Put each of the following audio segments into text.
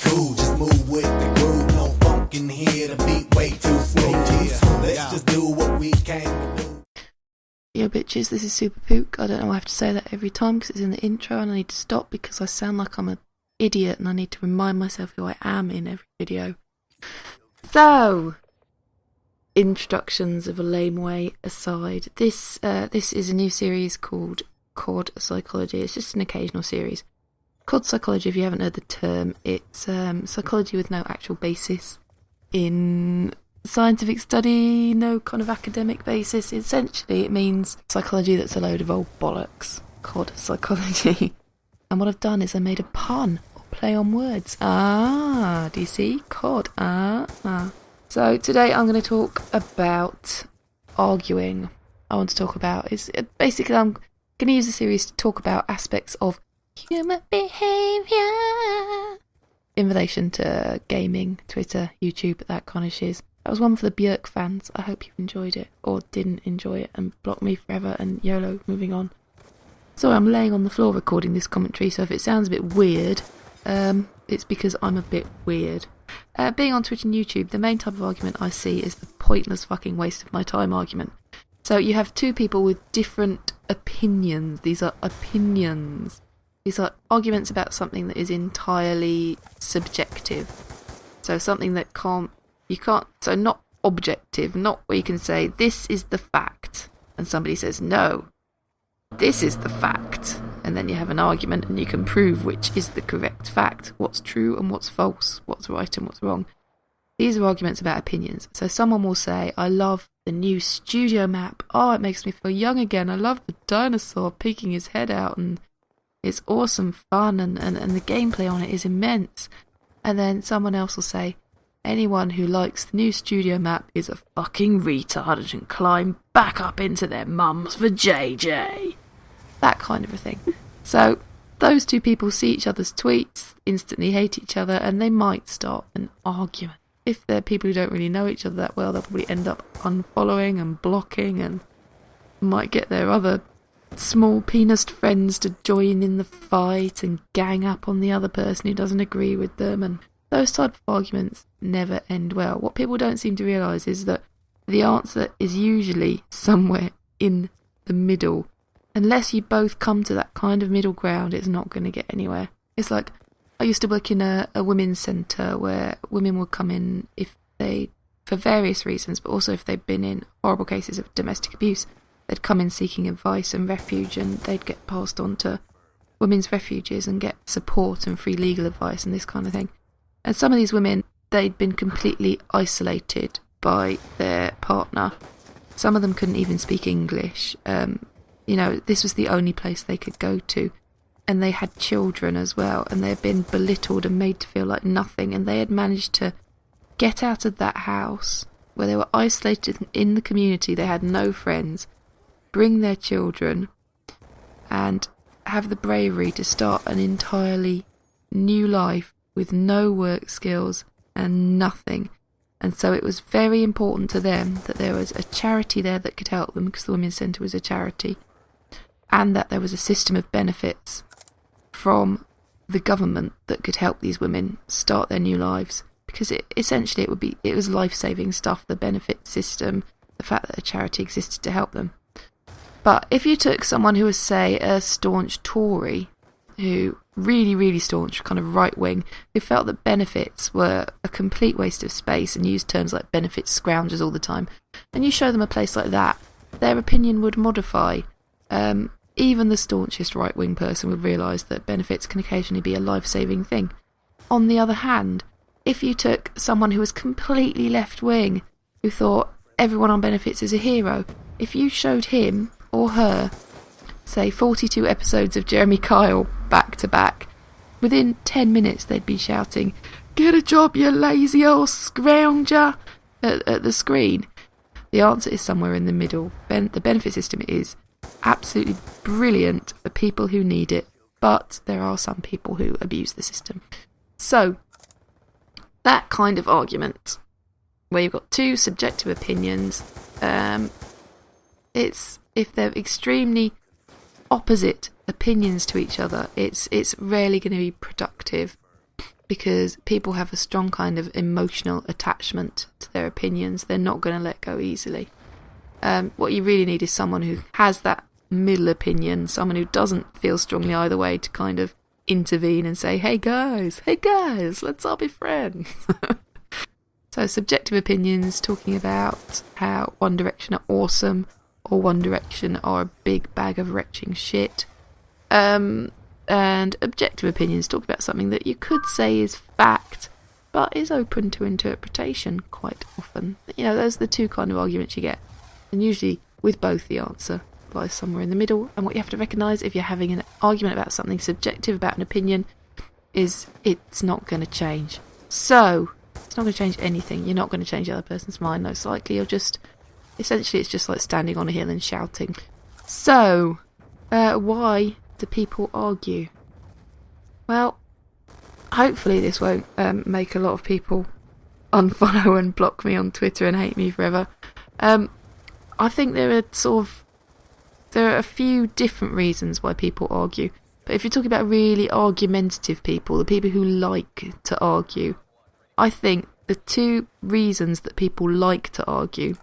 cool, just move with the groove. No funk in here, the beat way too smooth. Yeah. Let's just do what we came to do. Yo bitches, this is Super Pook. I don't know why I have to say that every time because it's in the intro and I need to stop because I sound like I'm an idiot and I need to remind myself who I am in every video. So, introductions of a lame way aside, this is a new series called CoD Psychology. It's just an occasional series. CoD Psychology, if you haven't heard the term, it's psychology with no actual basis in scientific study, no kind of academic basis. Essentially, it means psychology that's a load of old bollocks. CoD Psychology. And what I've done is I made a pun, or play on words. Do you see? CoD. So today I'm going to talk about arguing. I want to talk about basically I'm going to use the series to talk about aspects of human behaviour in relation to gaming, Twitter, YouTube, that kind of shiz. That was one for the Björk fans. I hope you enjoyed it, or didn't enjoy it and blocked me forever and YOLO, moving on. Sorry, I'm laying on the floor recording this commentary, so if it sounds a bit weird, it's because I'm a bit weird. Being on Twitch and YouTube, the main type of argument I see is the pointless fucking waste of my time argument. So you have two people with different opinions. These are opinions. These are arguments about something that is entirely subjective. So something that so not objective, not where you can say, this is the fact, and somebody says, no, this is the fact, and then you have an argument and you can prove which is the correct fact, what's true and what's false, what's right and what's wrong. These are arguments about opinions. So someone will say, I love the new studio map, oh, it makes me feel young again, I love the dinosaur peeking his head out, and it's awesome fun, and the gameplay on it is immense. And then someone else will say, anyone who likes the new studio map is a fucking retard and should climb back up into their mums for JJ. That kind of a thing. So, those two people see each other's tweets, instantly hate each other, and they might start an argument. If they're people who don't really know each other that well, they'll probably end up unfollowing and blocking and might get their other small penised friends to join in the fight and gang up on the other person who doesn't agree with them, and those type of arguments never end well. What people don't seem to realise is that the answer is usually somewhere in the middle. Unless you both come to that kind of middle ground, it's not going to get anywhere. It's like, I used to work in a women's centre where women would come in if they, for various reasons, but also if they'd been in horrible cases of domestic abuse, they'd come in seeking advice and refuge, and they'd get passed on to women's refuges and get support and free legal advice and this kind of thing. And some of these women, they'd been completely isolated by their partner. Some of them couldn't even speak English. This was the only place they could go to. And they had children as well, and they had been belittled and made to feel like nothing. And they had managed to get out of that house where they were isolated in the community. They had no friends. Bring their children and have the bravery to start an entirely new life with no work skills and nothing. And so it was very important to them that there was a charity there that could help them, because the Women's Centre was a charity, and that there was a system of benefits from the government that could help these women start their new lives, because it was life-saving stuff, the benefit system, the fact that a charity existed to help them. But if you took someone who was, say, a staunch Tory, who really, really staunch, kind of right-wing, who felt that benefits were a complete waste of space and used terms like benefit scroungers all the time, and you show them a place like that, their opinion would modify. Even the staunchest right-wing person would realise that benefits can occasionally be a life-saving thing. On the other hand, if you took someone who was completely left-wing, who thought everyone on benefits is a hero, if you showed him or her, say, 42 episodes of Jeremy Kyle back to back, within 10 minutes they'd be shouting, "Get a job, you lazy old scrounger," at the screen. The answer is somewhere in the middle. The benefit system is absolutely brilliant for people who need it, but there are some people who abuse the system. So, that kind of argument, where you've got two subjective opinions, if they're extremely opposite opinions to each other, it's rarely going to be productive. because people have a strong kind of emotional attachment to their opinions. They're not going to let go easily. What you really need is someone who has that middle opinion, someone who doesn't feel strongly either way, to kind of intervene and say, hey guys, let's all be friends. So subjective opinions, talking about how One Direction are awesome or One Direction are a big bag of retching shit. And objective opinions, talk about something that you could say is fact, but is open to interpretation quite often. You know, those are the two kind of arguments you get. And usually with both, the answer lies somewhere in the middle. And what you have to recognise if you're having an argument about something subjective, about an opinion, is it's not going to change. So, it's not going to change anything. You're not going to change the other person's mind, most likely. You're just, essentially, it's just like standing on a hill and shouting. So, why do people argue? Well, hopefully this won't make a lot of people unfollow and block me on Twitter and hate me forever. I think there are a few different reasons why people argue. But if you're talking about really argumentative people, the people who like to argue, I think the two reasons that people like to argue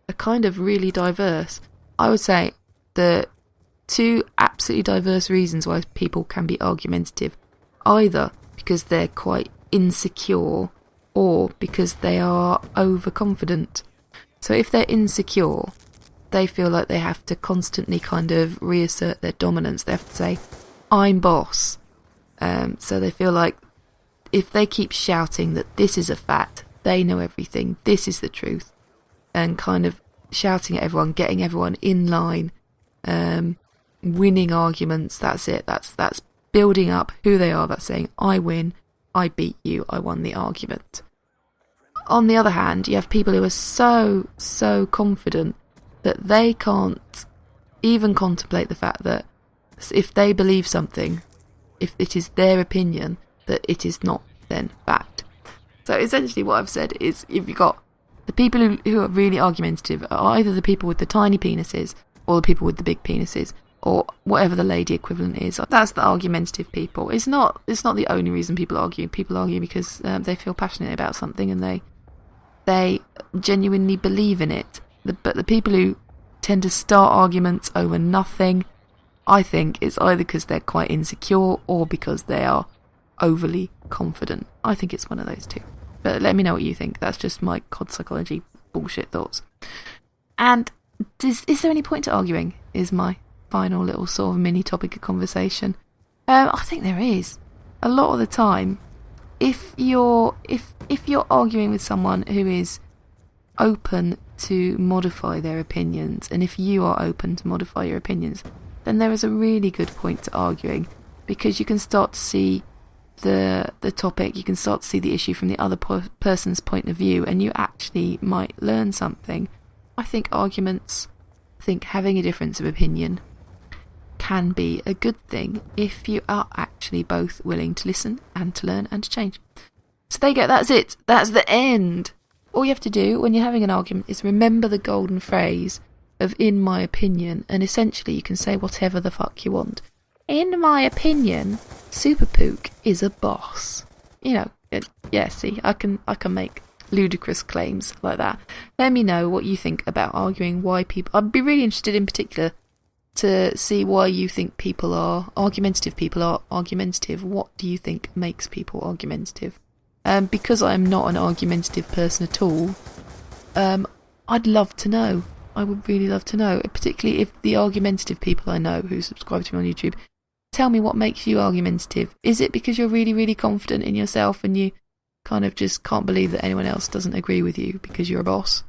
are kind of really diverse. I would say the two absolutely diverse reasons why people can be argumentative, either because they're quite insecure or because they are overconfident. So if they're insecure, they feel like they have to constantly kind of reassert their dominance. They have to say, I'm boss. So they feel like if they keep shouting that this is a fact, they know everything, this is the truth, and kind of shouting at everyone, getting everyone in line, winning arguments, that's it. That's building up who they are. That's saying, I win, I beat you, I won the argument. On the other hand, you have people who are so confident that they can't even contemplate the fact that if they believe something, if it is their opinion, that it is not then fact. So essentially what I've said is, if you've got the people who are really argumentative are either the people with the tiny penises or the people with the big penises, or whatever the lady equivalent is. That's the argumentative people. It's not the only reason people argue. People argue because they feel passionate about something and they genuinely believe in it. But the people who tend to start arguments over nothing, I think it's either because they're quite insecure or because they are overly confident. I think it's one of those two. But let me know what you think. That's just my CoD Psychology bullshit thoughts. And is there any point to arguing? Is my final little sort of mini topic of conversation. I think there is. A lot of the time, if you're arguing with someone who is open to modify their opinions, and if you are open to modify your opinions, then there is a really good point to arguing, because you can start to see the topic, you can start to see the issue from the other person's point of view, and you actually might learn something. I think having a difference of opinion can be a good thing if you are actually both willing to listen and to learn and to change. So there you go, that's it. That's the end. All you have to do when you're having an argument is remember the golden phrase of "in my opinion," and essentially you can say whatever the fuck you want. In my opinion, Super Pook is a boss. You know, yeah, see, I can make ludicrous claims like that. Let me know what you think about arguing, why people... I'd be really interested in particular to see why you think people are argumentative. What do you think makes people argumentative? Because I'm not an argumentative person at all, I'd love to know. I would really love to know, particularly if the argumentative people I know who subscribe to me on YouTube tell me what makes you argumentative. Is it because you're really, really confident in yourself and you kind of just can't believe that anyone else doesn't agree with you because you're a boss?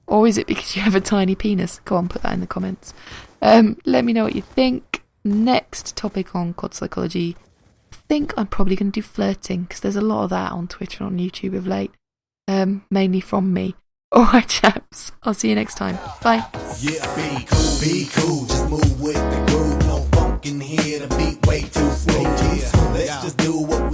Or is it because you have a tiny penis? Go on, put that in the comments. Let me know what you think. Next topic on CoD Psychology, I think I'm probably going to do flirting, because there's a lot of that on Twitter and on YouTube of late, mainly from me. Alright chaps, I'll see you next time. Bye. Yeah, be cool, just move with the groove. No funk in here, the beat way too smooth. Yeah, let's just do what